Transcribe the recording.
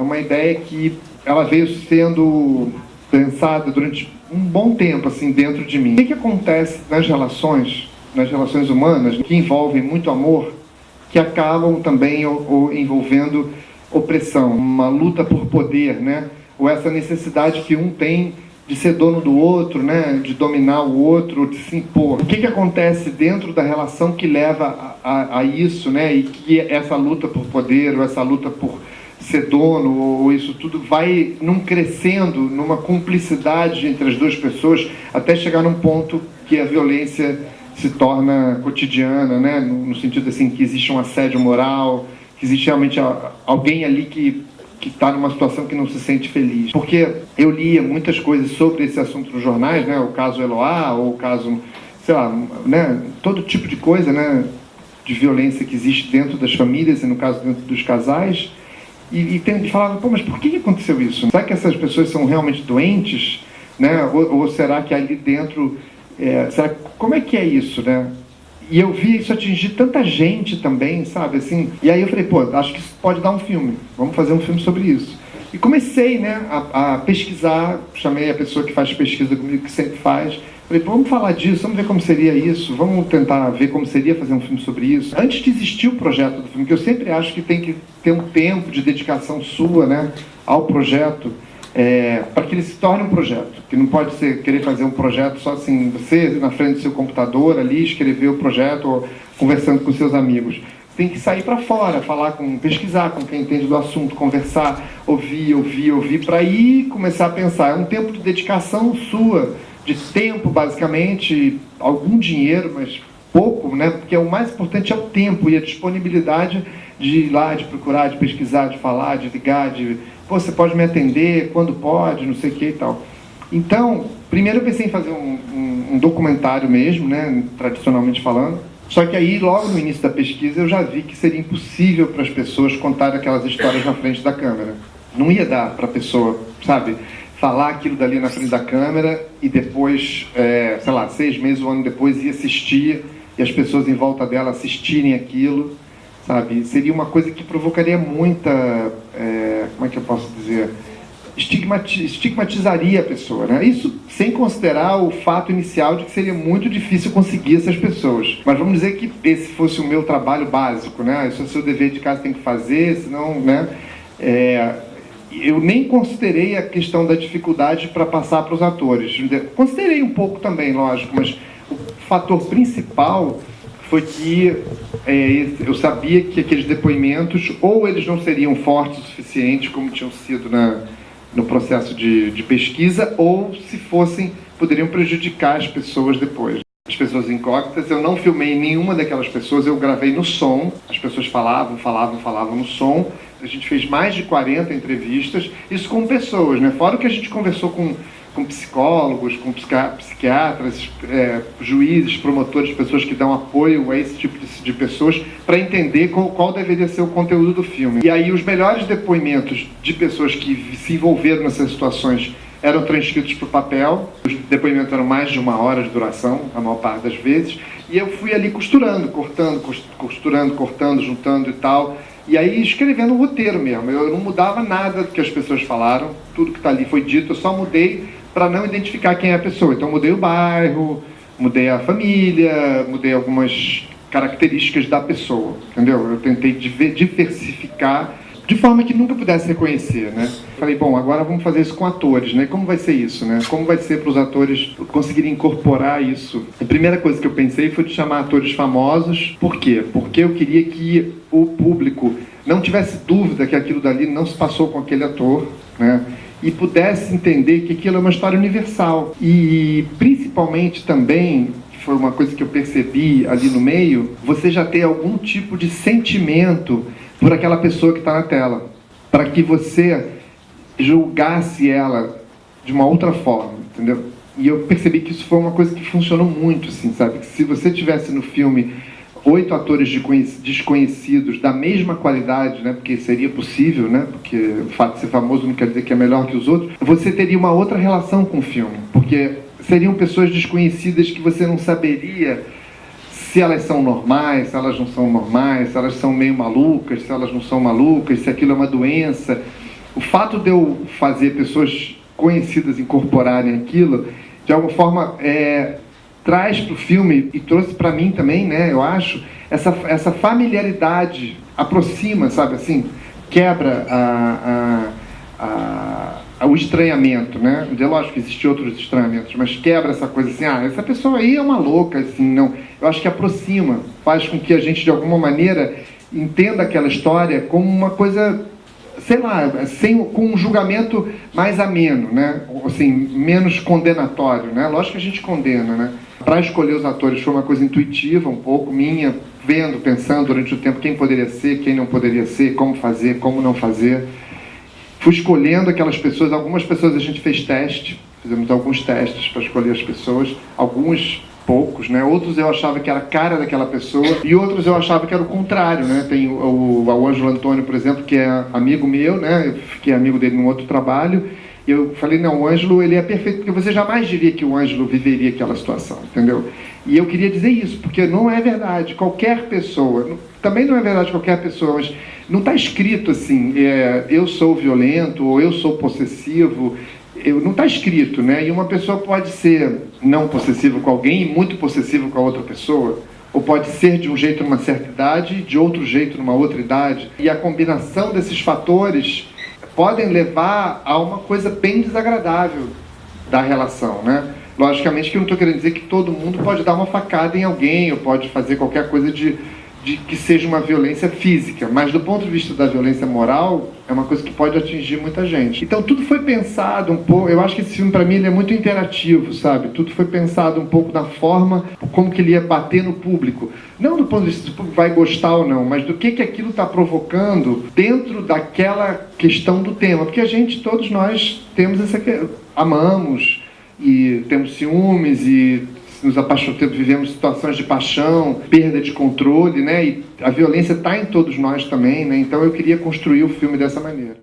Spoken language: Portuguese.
é uma ideia que ela veio sendo pensada durante um bom tempo, assim, dentro de mim. O que acontece nas relações humanas, que envolvem muito amor, que acabam também ou envolvendo opressão, uma luta por poder, né? Ou essa necessidade que um tem de ser dono do outro, né? De dominar o outro, de se impor. O que acontece dentro da relação que leva a isso, né? E que essa luta por poder, ou essa luta por ser dono, ou isso tudo vai crescendo, numa cumplicidade entre as duas pessoas, até chegar num ponto que a violência se torna cotidiana, né? No sentido assim, que existe um assédio moral, que existe realmente alguém ali que está numa situação que não se sente feliz. Porque eu lia muitas coisas sobre esse assunto nos jornais, né? O caso Eloá, ou o caso, sei lá, né? Todo tipo de coisa, né? De violência que existe dentro das famílias, e no caso dentro dos casais. E falava, pô, mas por que aconteceu isso? Será que essas pessoas são realmente doentes? Né? Ou será que ali dentro... como é que é isso, né? E eu vi isso atingir tanta gente também, sabe? Assim, e aí eu falei, pô, acho que isso pode dar um filme. Vamos fazer um filme sobre isso. E comecei, né, a pesquisar. Chamei a pessoa que faz pesquisa comigo, que sempre faz. Falei, pô, vamos falar disso, vamos ver como seria isso, vamos tentar ver como seria fazer um filme sobre isso. Antes de existir o projeto do filme, que eu sempre acho que tem que ter um tempo de dedicação sua, né, ao projeto, para que ele se torne um projeto. Que não pode ser querer fazer um projeto só assim, você na frente do seu computador ali, escrever o projeto, ou conversando com seus amigos. Tem que sair para fora, pesquisar com quem entende do assunto, conversar, ouvir, para aí começar a pensar. É um tempo de dedicação sua, de tempo, basicamente, algum dinheiro, mas pouco, né? Porque o mais importante é o tempo e a disponibilidade de ir lá, de procurar, de pesquisar, de falar, de ligar, pô, você pode me atender, quando pode, não sei o que e tal. Então, primeiro eu pensei em fazer um documentário mesmo, né? Tradicionalmente falando. Só que aí, logo no início da pesquisa, eu já vi que seria impossível para as pessoas contarem aquelas histórias na frente da câmera. Não ia dar para a pessoa, sabe, falar aquilo dali na frente da câmera e depois, sei lá, 6 meses, um ano depois, ir assistir e as pessoas em volta dela assistirem aquilo, sabe? Seria uma coisa que provocaria muita, como é que eu posso dizer, estigmatizaria a pessoa, né? Isso sem considerar o fato inicial de que seria muito difícil conseguir essas pessoas. Mas vamos dizer que esse fosse o meu trabalho básico, né? Esse é o seu dever de casa, tem que fazer, senão, né? Eu nem considerei a questão da dificuldade para passar para os atores. Considerei um pouco também, lógico, mas o fator principal foi que eu sabia que aqueles depoimentos, ou eles não seriam fortes o suficiente, como tinham sido no processo de pesquisa, ou se fossem, poderiam prejudicar as pessoas depois. As pessoas incógnitas, eu não filmei nenhuma daquelas pessoas, eu gravei no som, as pessoas falavam no som. A gente fez mais de 40 entrevistas, isso com pessoas, né? Fora o que a gente conversou com psicólogos, com psiquiatras, juízes, promotores, pessoas que dão apoio a esse tipo de pessoas, para entender qual deveria ser o conteúdo do filme. E aí os melhores depoimentos de pessoas que se envolveram nessas situações eram transcritos para o papel. Os depoimentos eram mais de 1 hora de duração, a maior parte das vezes, e eu fui ali costurando, cortando, juntando e tal. E aí escrevendo o roteiro mesmo. Eu não mudava nada do que as pessoas falaram, tudo que está ali foi dito, eu só mudei para não identificar quem é a pessoa. Então mudei o bairro, mudei a família, mudei algumas características da pessoa, entendeu? Eu tentei diversificar de forma que nunca pudesse reconhecer, né? Falei, bom, agora vamos fazer isso com atores, né? Como vai ser isso, né? Como vai ser para os atores conseguirem incorporar isso? A primeira coisa que eu pensei foi de chamar atores famosos. Por quê? Porque eu queria que o público não tivesse dúvida que aquilo dali não se passou com aquele ator, né? E pudesse entender que aquilo é uma história universal. E principalmente também, foi uma coisa que eu percebi ali no meio, você já ter algum tipo de sentimento por aquela pessoa que está na tela, para que você julgasse ela de uma outra forma, entendeu? E eu percebi que isso foi uma coisa que funcionou muito, assim, sabe? Que se você tivesse no filme 8 atores desconhecidos da mesma qualidade, né? Porque seria possível, né? Porque o fato de ser famoso não quer dizer que é melhor que os outros. Você teria uma outra relação com o filme, porque seriam pessoas desconhecidas que você não saberia se elas são normais, se elas não são normais, se elas são meio malucas, se elas não são malucas, se aquilo é uma doença. o fato de eu fazer pessoas conhecidas incorporarem aquilo, de alguma forma, traz para o filme, e trouxe para mim também, né, eu acho, essa familiaridade, aproxima, sabe, assim, quebra o estranhamento, né? É lógico que existem outros estranhamentos, mas quebra essa coisa assim, essa pessoa aí é uma louca, assim, não. Eu acho que aproxima, faz com que a gente, de alguma maneira, entenda aquela história como uma coisa, sei lá, com um julgamento mais ameno, né? Assim, menos condenatório, né? Lógico que a gente condena, né? Para escolher os atores foi uma coisa intuitiva, um pouco minha, vendo, pensando durante o tempo quem poderia ser, quem não poderia ser, como fazer, como não fazer. Fui escolhendo aquelas pessoas, algumas pessoas a gente fez teste, fizemos alguns testes para escolher as pessoas, alguns poucos, né? Outros eu achava que era a cara daquela pessoa e outros eu achava que era o contrário, né? Tem o Ângelo Antônio, por exemplo, que é amigo meu, né? Eu fiquei amigo dele num outro trabalho e eu falei, não, o Ângelo, ele é perfeito, porque você jamais diria que o Ângelo viveria aquela situação, entendeu? E eu queria dizer isso, porque não é verdade, qualquer pessoa, também não é verdade qualquer pessoa, mas não está escrito assim, eu sou violento ou eu sou possessivo, não está escrito, né? E uma pessoa pode ser não possessiva com alguém e muito possessiva com a outra pessoa, ou pode ser de um jeito numa certa idade e de outro jeito numa outra idade. E a combinação desses fatores podem levar a uma coisa bem desagradável da relação, né? Logicamente que eu não estou querendo dizer que todo mundo pode dar uma facada em alguém ou pode fazer qualquer coisa de que seja uma violência física, mas do ponto de vista da violência moral, é uma coisa que pode atingir muita gente. Então tudo foi pensado um pouco, eu acho que esse filme para mim ele é muito interativo, sabe? Tudo foi pensado um pouco na forma como que ele ia bater no público. Não do ponto de vista do público vai gostar ou não, mas do que aquilo está provocando dentro daquela questão do tema. Porque a gente, todos nós, temos amamos e temos ciúmes e nos apaixonamos, vivemos situações de paixão, perda de controle, né? E a violência está em todos nós também, né? Então eu queria construir o filme dessa maneira.